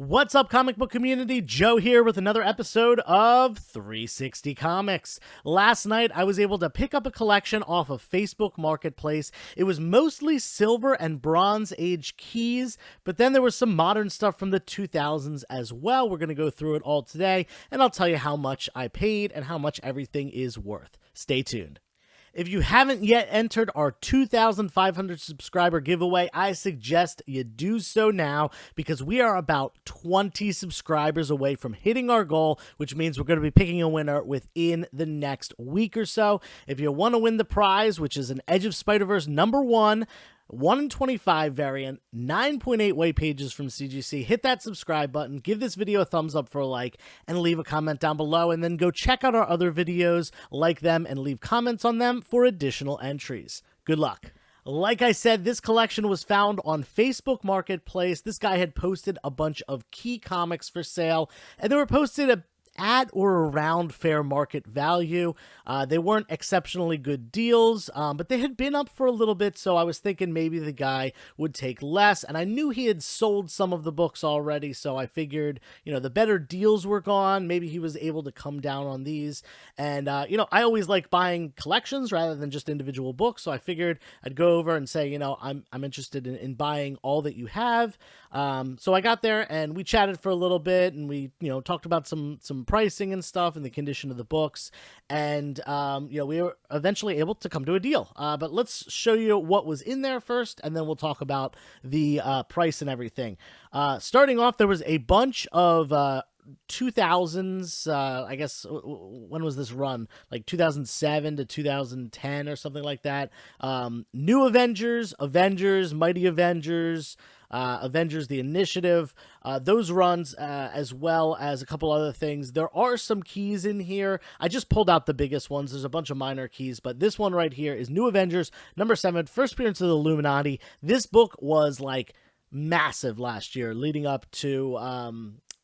What's up, comic book community? Joe here with another episode of 360 Comics. Last night, I was able to pick up a collection off of Facebook Marketplace. It was mostly Silver and Bronze Age keys, but then there was some modern stuff from the 2000s as well. We're going to go through it all today, and I'll tell you how much I paid and how much everything is worth. Stay tuned. If you haven't yet entered our 2,500 subscriber giveaway, I suggest you do so now because we are about 20 subscribers away from hitting our goal, which means we're going to be picking a winner within the next week or so. If you want to win the prize, which is an Edge of Spider-Verse #1, 1 in 25 variant, 9.8 weight pages from CGC. Hit that subscribe button, give this video a thumbs up for a like, and leave a comment down below, and then go check out our other videos, like them, and leave comments on them for additional entries. Good luck. Like I said, this collection was found on Facebook Marketplace. This guy had posted a bunch of key comics for sale, and they were posted at or around fair market value. They weren't exceptionally good deals, but they had been up for a little bit, so I was thinking maybe the guy would take less, and I knew he had sold some of the books already, so I figured, the better deals were gone. Maybe he was able to come down on these, and, I always like buying collections rather than just individual books, so I figured I'd go over and say, I'm interested in buying all that you have. So I got there, and we chatted for a little bit, and we, talked about some pricing and stuff and the condition of the books, and we were eventually able to come to a deal, but let's show you what was in there first, and then we'll talk about the price and everything. Starting off, there was a bunch of 2000s, I guess, when was this run? Like 2007 to 2010 or something like that. New Avengers, Mighty Avengers, Avengers the Initiative, those runs, as well as a couple other things. There are some keys in here. I just pulled out the biggest ones. There's a bunch of minor keys, but this one right here is New Avengers #7, first appearance of the Illuminati. This book was like massive last year, leading up to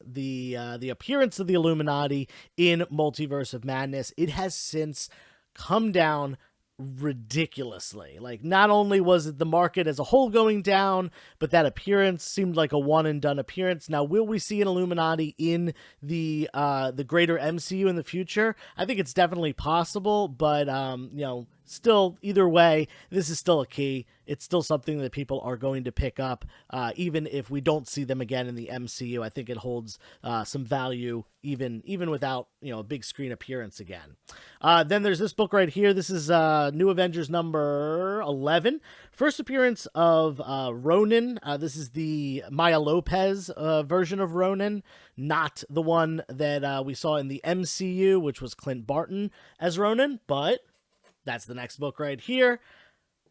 the appearance of the Illuminati in Multiverse of Madness. It has since come down ridiculously. Like, not only was it the market as a whole going down, but that appearance seemed like a one and done appearance. Now, will we see an Illuminati in the greater MCU in the future? I think it's definitely possible, but still, either way, this is still a key. It's still something that people are going to pick up, even if we don't see them again in the MCU. I think it holds some value, even without a big screen appearance again. Then there's this book right here. This is New Avengers #11, first appearance of Ronan. This is the Maya Lopez version of Ronan, not the one that we saw in the MCU, which was Clint Barton as Ronan, but that's the next book right here.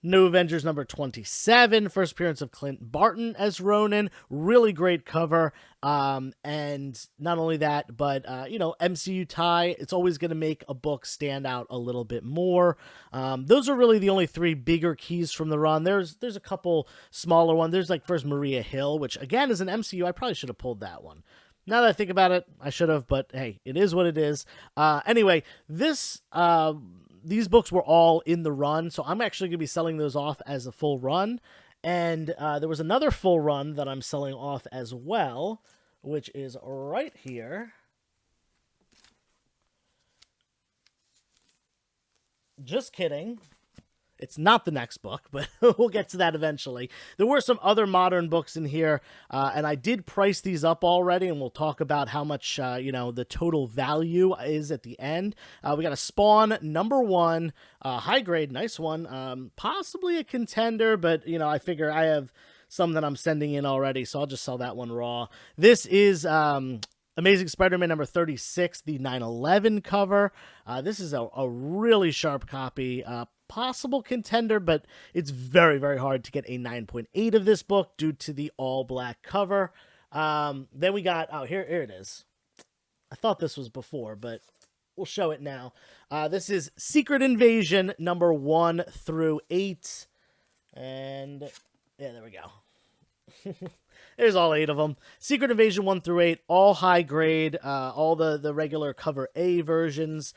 New Avengers #27, first appearance of Clint Barton as Ronan. Really great cover. And not only that, but, MCU tie, it's always going to make a book stand out a little bit more. Those are really the only three bigger keys from the run. There's a couple smaller ones. There's like first Maria Hill, which again is an MCU. I probably should have pulled that one. Now that I think about it, I should have, but hey, it is what it is. Anyway, these books were all in the run, so I'm actually going to be selling those off as a full run. And there was another full run that I'm selling off as well, which is right here. Just kidding. It's not the next book, but we'll get to that eventually. There were some other modern books in here, and I did price these up already, and we'll talk about how much, the total value is at the end. We got a Spawn #1, high grade, nice one, possibly a contender, but, I figure I have some that I'm sending in already, so I'll just sell that one raw. This is Amazing Spider-Man #36, the 9/11 cover. This is a really sharp copy, possible contender, but it's very, very hard to get a 9.8 of this book due to the all-black cover. Then we got, here it is. I thought this was before, but we'll show it now. This is Secret Invasion #1 through 8, and yeah, there we go. There's all 8 of them. Secret Invasion 1 through 8, all high grade, all the regular cover A versions.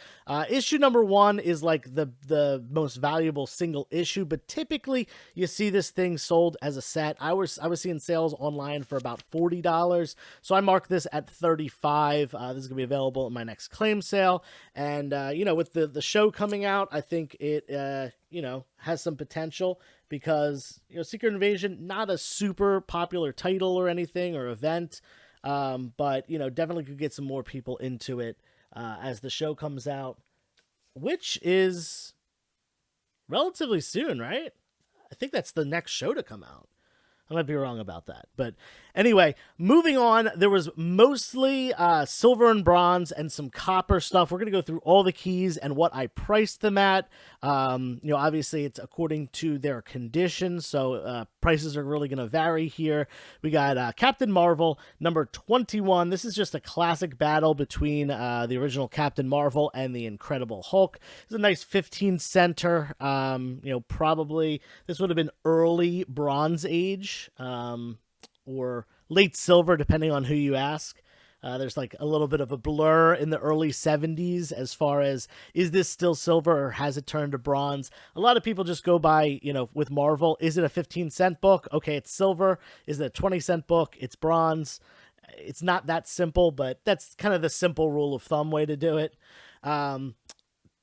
Issue number 1 is like the most valuable single issue, but typically you see this thing sold as a set. I was seeing sales online for about $40, so I marked this at $35. This is gonna be available in my next claim sale, and with the show coming out, I think it has some potential because, Secret Invasion, not a super popular title or anything or event, but, definitely could get some more people into it as the show comes out, which is relatively soon, right? I think that's the next show to come out. I might be wrong about that. But anyway, moving on, there was mostly silver and bronze and some copper stuff. We're going to go through all the keys and what I priced them at. Obviously, it's according to their condition, so prices are really going to vary here. We got Captain Marvel, number 21. This is just a classic battle between the original Captain Marvel and the Incredible Hulk. It's a nice 15-center. Probably this would have been early Bronze Age. Or late silver, depending on who you ask. There's like a little bit of a blur in the early 70s as far as, is this still silver or has it turned to bronze? A lot of people just go by, with Marvel, is it a 15-cent book? Okay, it's silver. Is it a 20-cent book? It's bronze. It's not that simple, but that's kind of the simple rule of thumb way to do it.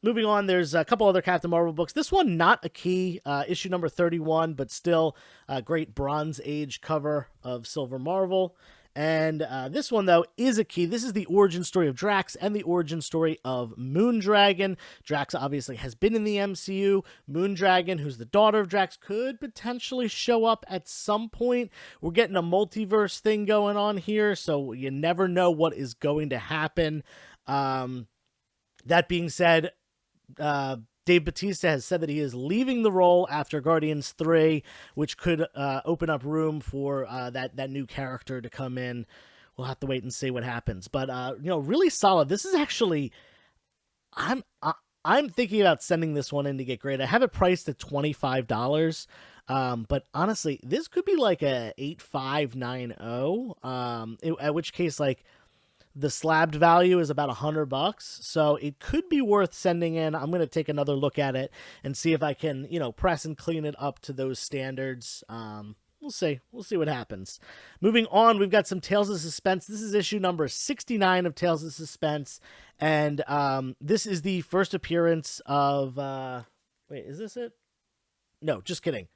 Moving on, there's a couple other Captain Marvel books. This one, not a key, issue number 31, but still a great Bronze Age cover of Silver Marvel. And this one, though, is a key. This is the origin story of Drax and the origin story of Moondragon. Drax obviously has been in the MCU. Moondragon, who's the daughter of Drax, could potentially show up at some point. We're getting a multiverse thing going on here, so you never know what is going to happen. That being said, Dave Bautista has said that he is leaving the role after Guardians 3, which could open up room for that new character to come in. We'll have to wait and see what happens. But really solid. This is actually, I'm thinking about sending this one in to get graded. I have it priced at $25. But honestly, this could be like a 8590. At which case, like, the slabbed value is about $100, so it could be worth sending in. I'm going to take another look at it and see if I can, press and clean it up to those standards. We'll see. We'll see what happens. Moving on, we've got some Tales of Suspense. This is issue number 69 of Tales of Suspense, and this is the first appearance of... wait, is this it? No, just kidding.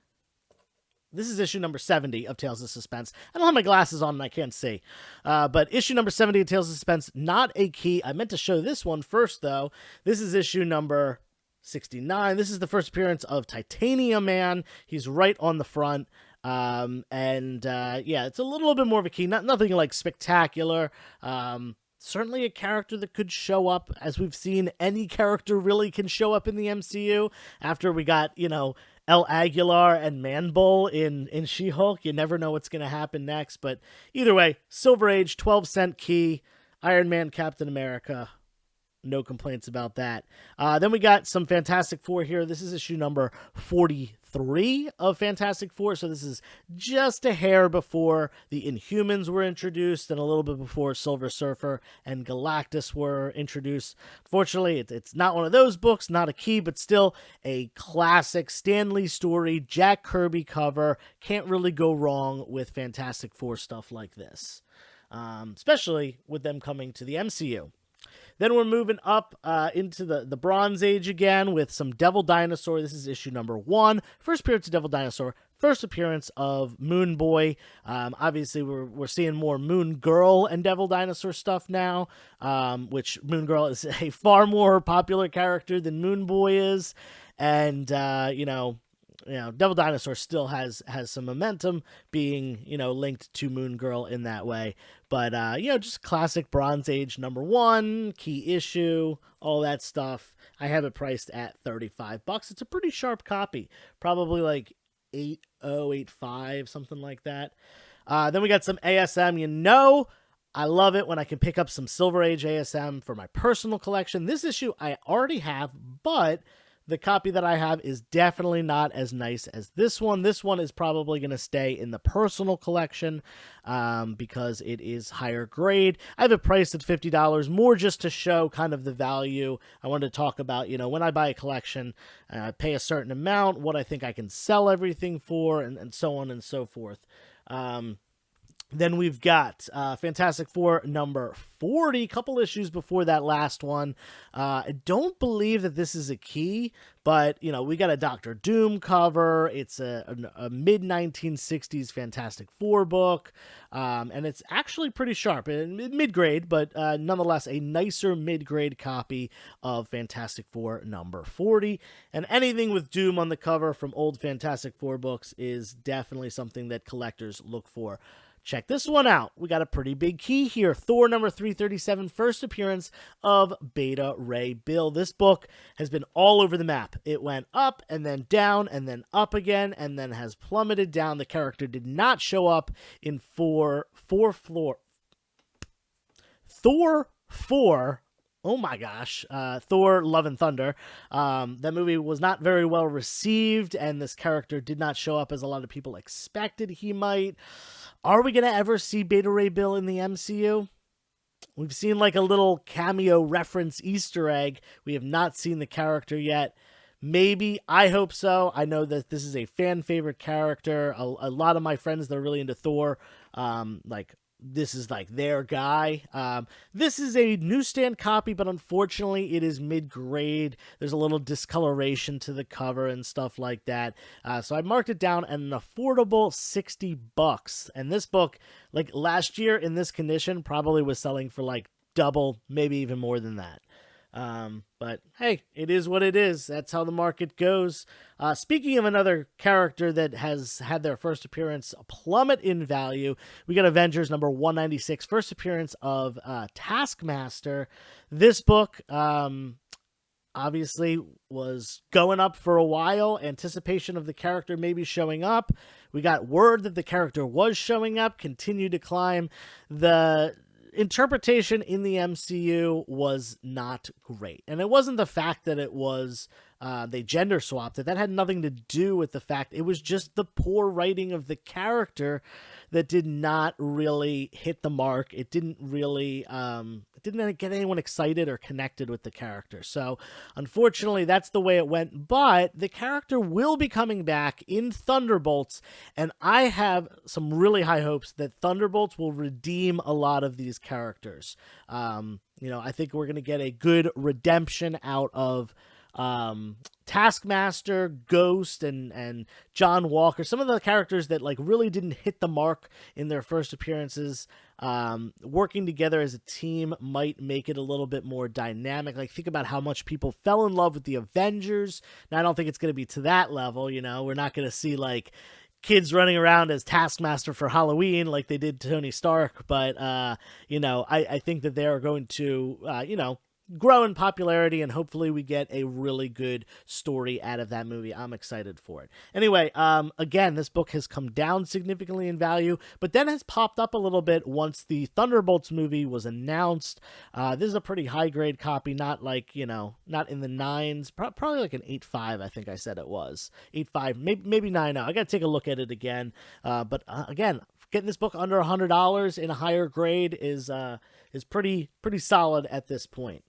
This is issue number 70 of Tales of Suspense. I don't have my glasses on and I can't see. But issue number 70 of Tales of Suspense, not a key. I meant to show this one first, though. This is issue number 69. This is the first appearance of Titanium Man. He's right on the front. It's a little bit more of a key. Nothing like spectacular. Certainly a character that could show up. As we've seen, any character really can show up in the MCU. After we got, El Aguilar and Manbull in She-Hulk. You never know what's going to happen next. But either way, Silver Age, 12-cent key, Iron Man, Captain America. No complaints about that. Then we got some Fantastic Four here. This is issue number 43 of Fantastic Four. So this is just a hair before the Inhumans were introduced and a little bit before Silver Surfer and Galactus were introduced. Fortunately, it's not one of those books, not a key, but still a classic Stan Lee story, Jack Kirby cover. Can't really go wrong with Fantastic Four stuff like this, especially with them coming to the MCU. Then we're moving up into the Bronze Age again with some Devil Dinosaur. This is issue number 1. First appearance of Devil Dinosaur. First appearance of Moon Boy. Obviously, we're seeing more Moon Girl and Devil Dinosaur stuff now, which Moon Girl is a far more popular character than Moon Boy is. And, Devil Dinosaur still has some momentum being, linked to Moon Girl in that way. But, just classic Bronze Age number 1, key issue, all that stuff. I have it priced at $35. It's a pretty sharp copy. Probably like 8085, something like that. Then we got some ASM. I love it when I can pick up some Silver Age ASM for my personal collection. This issue I already have, but the copy that I have is definitely not as nice as this one. This one is probably going to stay in the personal collection because it is higher grade. I have it priced at $50 more just to show kind of the value. I wanted to talk about, when I buy a collection, I pay a certain amount, what I think I can sell everything for, and so on and so forth. Then we've got Fantastic Four number 40, couple issues before that last one. I don't believe that this is a key, but, we got a Doctor Doom cover. It's a mid-1960s Fantastic Four book, and it's actually pretty sharp. Mid-grade, but nonetheless a nicer mid-grade copy of Fantastic Four number 40. And anything with Doom on the cover from old Fantastic Four books is definitely something that collectors look for. Check this one out. We got a pretty big key here. Thor number 337, first appearance of Beta Ray Bill. This book has been all over the map. It went up and then down and then up again and then has plummeted down. The character did not show up in Thor 4. Oh my gosh, Thor Love and Thunder. That movie was not very well received, and this character did not show up as a lot of people expected he might. Are we going to ever see Beta Ray Bill in the MCU? We've seen like a little cameo reference Easter egg. We have not seen the character yet. Maybe. I hope so. I know that this is a fan favorite character. A lot of my friends that are really into Thor, this is like their guy. This is a newsstand copy, but unfortunately it is mid-grade. There's a little discoloration to the cover and stuff like that. So I marked it down at an affordable $60. And this book, like last year in this condition, probably was selling for like double, maybe even more than that. But hey, it is what it is. That's how the market goes. Speaking of another character that has had their first appearance plummet in value, we got Avengers number 196, first appearance of Taskmaster. This book, obviously was going up for a while. Anticipation of the character maybe showing up. We got word that the character was showing up, continued to climb. The interpretation in the MCU was not great. And it wasn't the fact that it was they gender swapped it. That had nothing to do with the fact. It was just the poor writing of the character that did not really hit the mark. It didn't really it didn't get anyone excited or connected with the character. So unfortunately that's the way it went, but the character will be coming back in Thunderbolts, and I have some really high hopes that Thunderbolts will redeem a lot of these characters. I think we're going to get a good redemption out of Taskmaster, Ghost, and John Walker, some of the characters that like really didn't hit the mark in their first appearances. Working together as a team might make it a little bit more dynamic. Like, think about how much people fell in love with the Avengers. Now, I don't think it's going to be to that level. We're not going to see like kids running around as Taskmaster for Halloween like they did Tony Stark, but I think that they are going to grow in popularity, and hopefully we get a really good story out of that movie. I'm excited for it. Anyway, again, this book has come down significantly in value, but then has popped up a little bit once the Thunderbolts movie was announced. This is a pretty high grade copy, not like, not in the 9s, probably like an 8.5, I think I said it was. 8.5, maybe 9.0. I gotta take a look at it again. But again, getting this book under $100 in a higher grade is pretty solid at this point.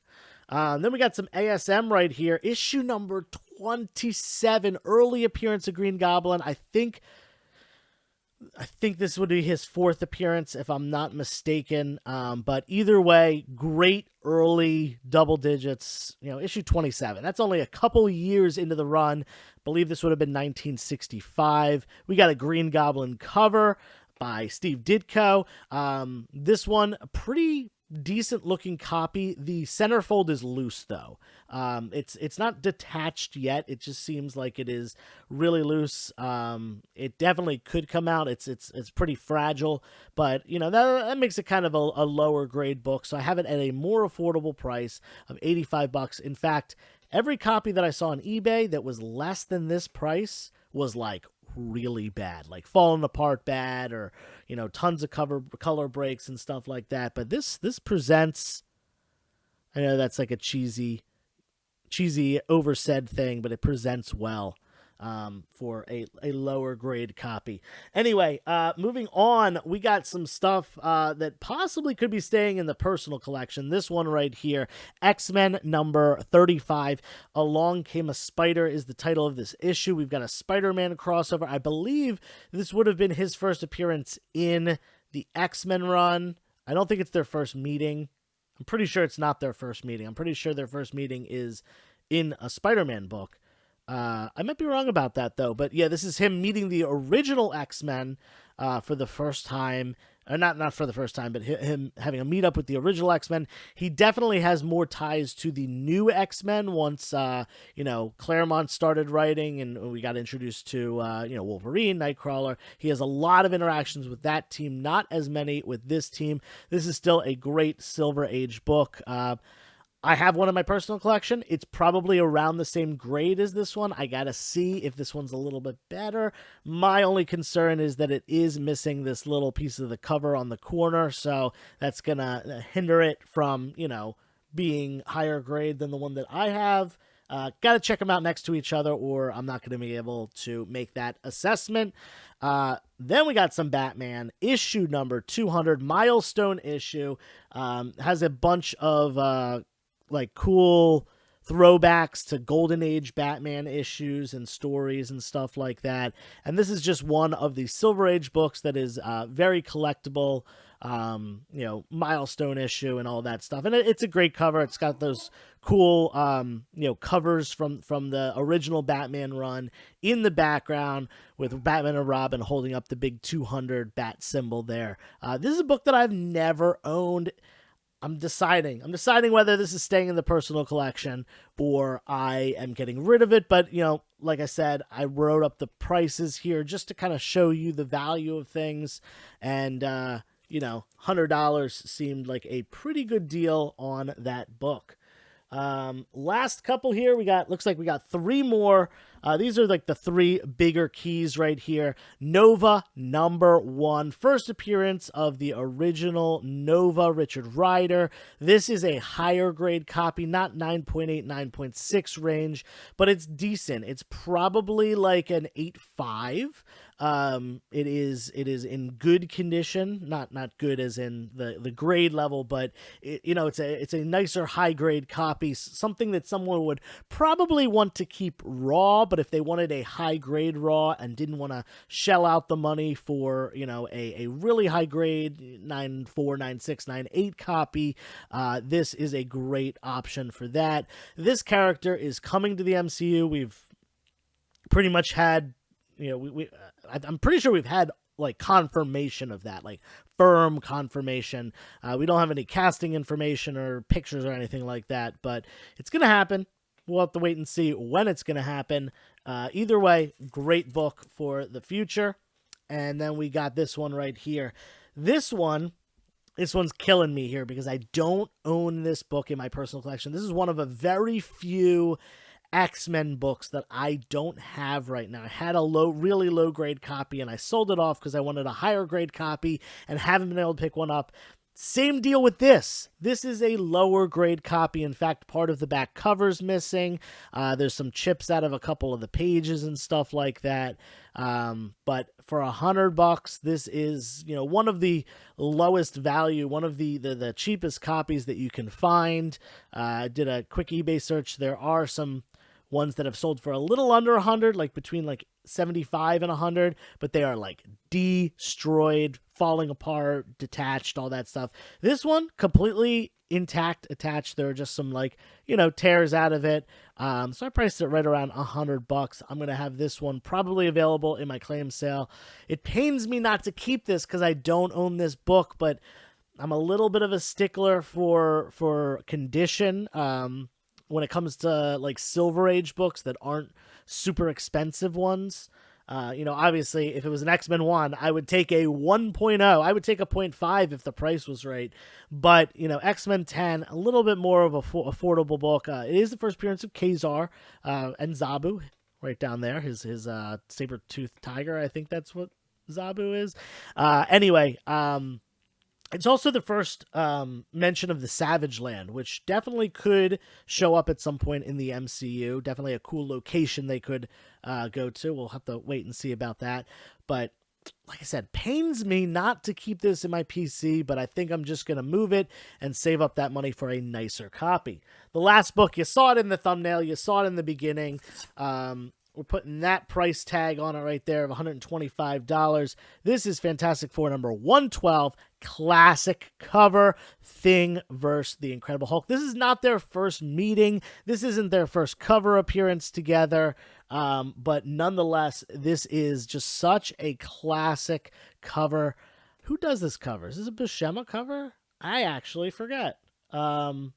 Then we got some ASM right here. Issue number 27, early appearance of Green Goblin. I think this would be his 4th appearance, if I'm not mistaken. But either way, great early double digits. Issue 27. That's only a couple years into the run. I believe this would have been 1965. We got a Green Goblin cover by Steve Ditko. This one, pretty decent looking copy. The centerfold is loose though. It's not detached yet. It just seems like it is really loose. It definitely could come out. It's pretty fragile, but that makes it kind of a lower grade book. So I have it at a more affordable price of $85. In fact, every copy that I saw on eBay that was less than this price was like really bad, like falling apart bad, or tons of color breaks and stuff like that. But this presents, I know that's like a cheesy cheesy, oversaid thing, but it presents well for a lower grade copy. Anyway, moving on, we got some stuff that possibly could be staying in the personal collection. This one right here, X-Men number 35, Along Came a Spider is the title of this issue. We've got a Spider-Man crossover. I believe this would have been his first appearance in the X-Men run. I don't think it's their first meeting. I'm pretty sure it's not their first meeting. I'm pretty sure their first meeting is in a Spider-Man book. I might be wrong about that, though. But yeah, this is him meeting the original X-Men for the first time. Not for the first time, but him having a meetup with the original X-Men. He definitely has more ties to the new X-Men once, Claremont started writing and we got introduced to, Wolverine, Nightcrawler. He has a lot of interactions with that team, not as many with this team. This is still a great Silver Age book. I have one in my personal collection. It's probably around the same grade as this one. I gotta see if this one's a little bit better. My only concern is that it is missing this little piece of the cover on the corner, so that's gonna hinder it from, being higher grade than the one that I have. Gotta check them out next to each other, or I'm not gonna be able to make that assessment. Then we got some Batman. Issue number 200, milestone issue. Has a bunch of cool throwbacks to Golden Age Batman issues and stories and stuff like that. And this is just one of the Silver Age books that is very collectible, milestone issue and all that stuff. And it's a great cover. It's got those cool, covers from the original Batman run in the background with Batman and Robin holding up the big 200 bat symbol there. This is a book that I've never owned. I'm deciding whether this is staying in the personal collection or I am getting rid of it. But, like I said, I wrote up the prices here just to kind of show you the value of things. And, $100 seemed like a pretty good deal on that book. Last couple here, looks like we got three more. These are like the three bigger keys right here. Nova number 1, first appearance of the original Nova, Richard Rider. This is a higher grade copy, not 9.8, 9.6 range, but it's decent. It's probably like an 8.5. It is in good condition, not good as in the grade level, but it's a nicer high grade copy, something that someone would probably want to keep raw, but if they wanted a high grade raw and didn't want to shell out the money for, a really high grade 9.4, 9.6, 9.8 copy, this is a great option for that. This character is coming to the MCU. We've pretty much had, I'm pretty sure we've had confirmation of that, firm confirmation. We don't have any casting information or pictures or anything like that, but it's going to happen. We'll have to wait and see when it's going to happen. Either way, great book for the future. And then we got this one right here. This one's killing me here because I don't own this book in my personal collection. This is one of a very few X-Men books that I don't have right now. I had a really low grade copy and I sold it off because I wanted a higher grade copy and haven't been able to pick one up. Same deal with this. This is a lower grade copy. In fact, part of the back cover's missing. There's some chips out of a couple of the pages and stuff like that. But for $100, this is, one of the lowest value, one of the cheapest copies that you can find. I did a quick eBay search. There are some ones that have sold for a little under 100, between 75 and 100, but they are destroyed, falling apart, detached, all that stuff. This one completely intact, attached. There are just some tears out of it. So I priced it right around $100. I'm going to have this one probably available in my claim sale. It pains me not to keep this because I don't own this book, but I'm a little bit of a stickler for condition. When it comes to Silver Age books that aren't super expensive ones. Obviously, if it was an X-Men 1, I would take a 1.0. I would take a 0.5 if the price was right. But, X-Men 10, a little bit more of a affordable book. It is the first appearance of Kazar and Zabu, right down there. His saber-toothed tiger, I think that's what Zabu is. Anyway, It's also the first mention of the Savage Land, which definitely could show up at some point in the MCU. Definitely a cool location they could go to. We'll have to wait and see about that. But like I said, pains me not to keep this in my PC, but I think I'm just going to move it and save up that money for a nicer copy. The last book, you saw it in the thumbnail, you saw it in the beginning. We're putting that price tag on it right there of $125. This is Fantastic Four number 112, classic cover, Thing versus the Incredible Hulk. This is not their first meeting. This isn't their first cover appearance together. But nonetheless, this is just such a classic cover. Who does this cover? Is this a Buscema cover? I actually forget. Doesn't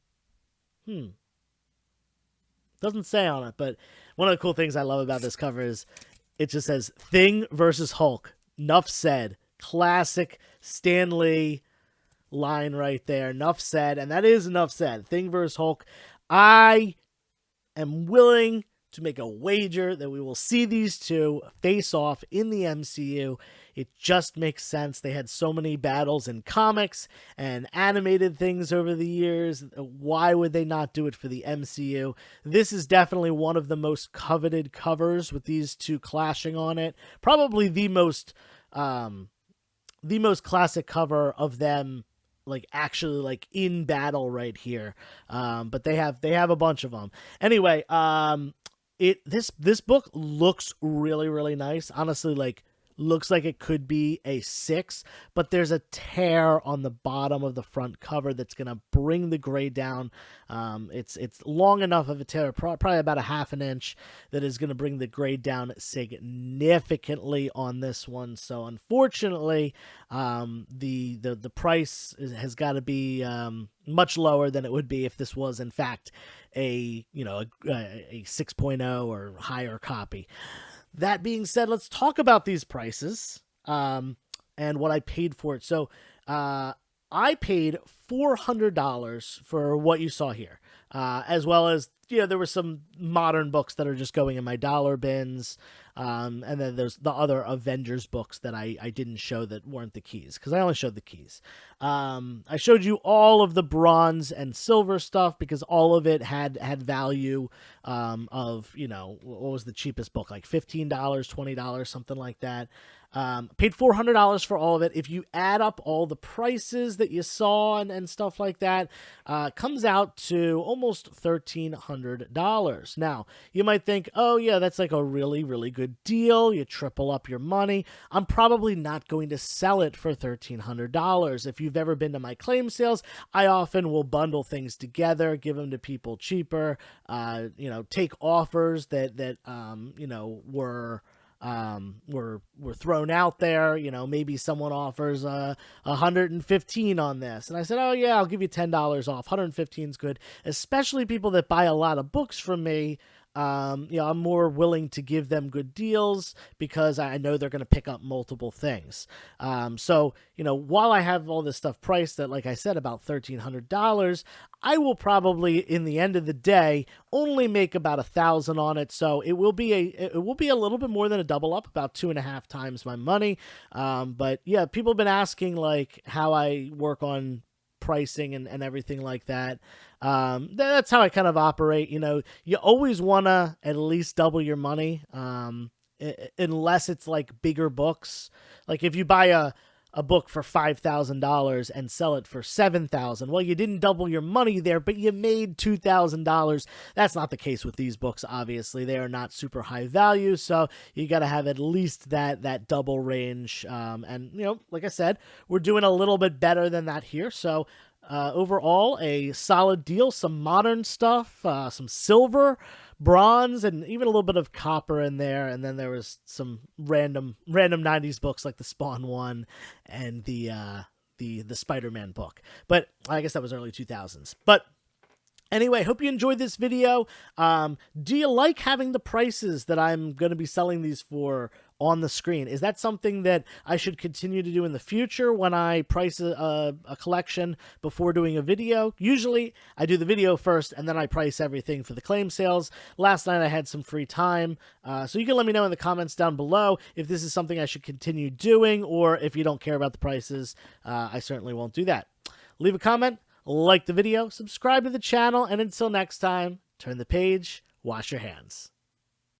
say on it, but one of the cool things I love about this cover is it just says Thing versus Hulk. Nuff said. Classic Stan Lee line right there. Nuff said, and that is enough said. Thing versus Hulk. I am willing to make a wager that we will see these two face off in the MCU. It just makes sense. They had so many battles in comics and animated things over the years. Why would they not do it for the MCU? This is definitely one of the most coveted covers with these two clashing on it. Probably the most classic cover of them, like actually like in battle right here. But they have a bunch of them. Anyway, this book looks really, really nice. Honestly, like looks like it could be a 6, but there's a tear on the bottom of the front cover that's going to bring the gray down. It's long enough of a tear, probably about a half an inch, that is going to bring the gray down significantly on this one. So unfortunately, the price has got to be much lower than it would be if this was in fact a 6.0 or higher copy. That being said, let's talk about these prices and what I paid for it. So I paid $400 for what you saw here, as well as, there were some modern books that are just going in my dollar bins. And then there's the other Avengers books that I didn't show that weren't the keys, because I only showed the keys. I showed you all of the bronze and silver stuff because all of it had value of, what was the cheapest book? Like $15, $20, something like that. Paid $400 for all of it. If you add up all the prices that you saw and stuff like that, comes out to almost $1,300. Now, you might think, oh yeah, that's like a really, really good deal. You triple up your money. I'm probably not going to sell it for $1,300. If you've ever been to my claim sales, I often will bundle things together, give them to people cheaper, take offers that were thrown out there. Maybe someone offers 115 on this, and I said, oh yeah, I'll give you $10 off. 115 is good, especially people that buy a lot of books from me. I'm more willing to give them good deals because I know they're going to pick up multiple things. So while I have all this stuff priced at, like I said, about $1,300, I will probably, in the end of the day, only make about $1,000 on it. So it will be a little bit more than a double up, about 2.5 times my money. But yeah, people have been asking like how I work on pricing and everything like that. That's how I kind of operate. You always want to at least double your money, unless it's like bigger books. Like if you buy a book for $5,000 and sell it for $7,000. Well, you didn't double your money there, but you made $2,000. That's not the case with these books. Obviously, they are not super high value, so you got to have at least that double range. And like I said, we're doing a little bit better than that here. So overall, a solid deal. Some modern stuff, some silver, bronze, and even a little bit of copper in there. And then there was some random 90s books like the Spawn one and the Spider-Man book. But I guess that was early 2000s. But Anyway, hope you enjoyed this video. Do you like having the prices that I'm going to be selling these for on the screen? Is that something that I should continue to do in the future when I price a collection before doing a video? Usually, I do the video first, and then I price everything for the claim sales. Last night, I had some free time, so you can let me know in the comments down below if this is something I should continue doing, or if you don't care about the prices, I certainly won't do that. Leave a comment. Like the video, subscribe to the channel, and until next time, turn the page, wash your hands.